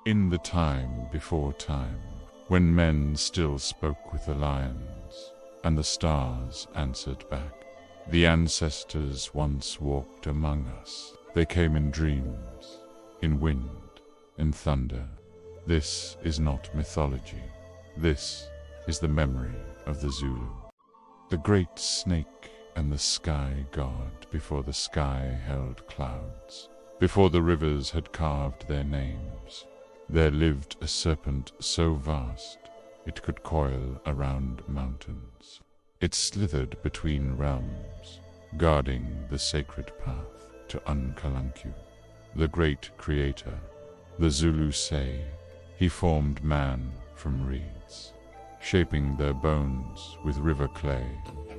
In the time before time, when men still spoke with the lions, and the stars answered back, the ancestors once walked among us. They came in dreams, in wind, in thunder. This is not mythology. This is the memory of the Zulu. The great snake and the sky god before the sky held clouds, before the rivers had carved their names. There lived a serpent so vast it could coil around mountains. It slithered between realms, guarding the sacred path to Unkalanku. The great creator, the Zulu say, he formed man from reeds, shaping their bones with river clay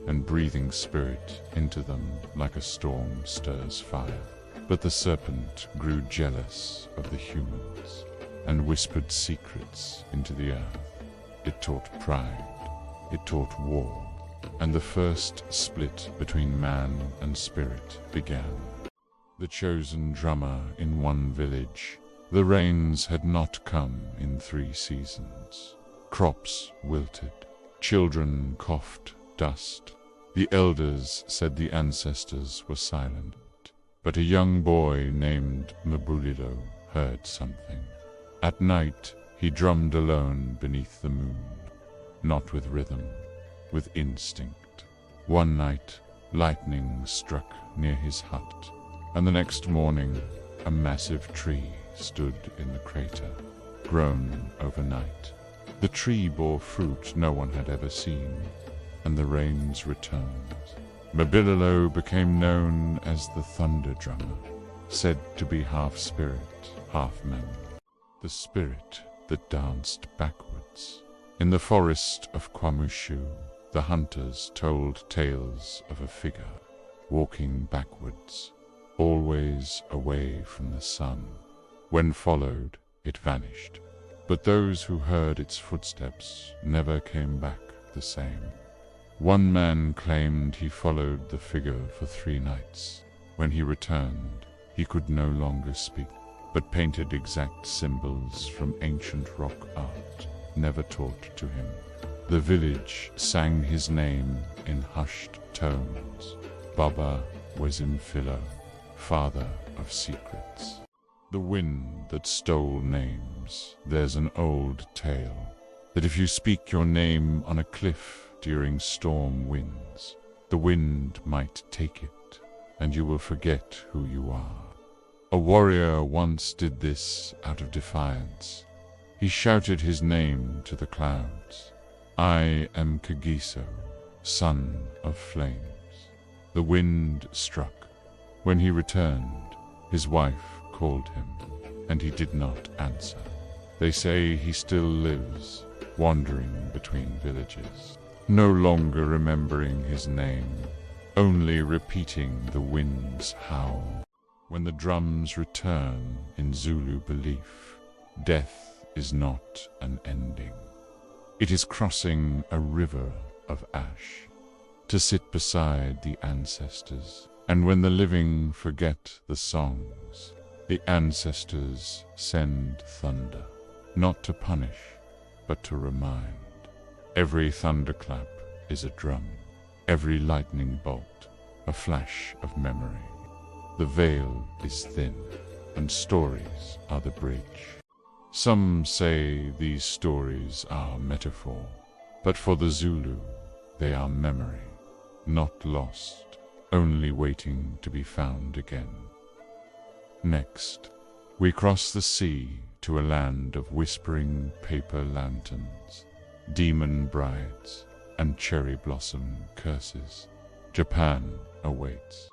and breathing spirit into them like a storm stirs fire. But the serpent grew jealous of the humans and whispered secrets into the earth. It taught pride, it taught war, and the first split between man and spirit began. The chosen drummer in one village, the rains had not come in 3 seasons. Crops wilted, children coughed dust. The elders said the ancestors were silent, but a young boy named Mbulilo heard something. At night, he drummed alone beneath the moon, not with rhythm, with instinct. One night, lightning struck near his hut, and the next morning, a massive tree stood in the crater, grown overnight. The tree bore fruit no one had ever seen, and the rains returned. Mbulilo became known as the Thunder Drummer, said to be half spirit, half man. The spirit that danced backwards. In the forest of Kwamushu, the hunters told tales of a figure walking backwards, always away from the sun. When followed, it vanished. But those who heard its footsteps never came back the same. One man claimed he followed the figure for 3 nights. When he returned, he could no longer speak, but painted exact symbols from ancient rock art never taught to him. The village sang his name in hushed tones. Baba Wezimfilo, father of secrets. The wind that stole names. There's an old tale that if you speak your name on a cliff during storm winds, the wind might take it, and you will forget who you are. A warrior once did this out of defiance. He shouted his name to the clouds. I am Kagiso, son of flames. The wind struck. When he returned, his wife called him, and he did not answer. They say he still lives, wandering between villages, no longer remembering his name, only repeating the wind's howl. When the drums return in Zulu belief, death is not an ending. It is crossing a river of ash to sit beside the ancestors. And when the living forget the songs, the ancestors send thunder, not to punish, but to remind. Every thunderclap is a drum, every lightning bolt a flash of memory. The veil is thin, and stories are the bridge. Some say these stories are metaphor, but for the Zulu, they are memory, not lost, only waiting to be found again. Next, we cross the sea to a land of whispering paper lanterns, demon brides, and cherry blossom curses. Japan awaits.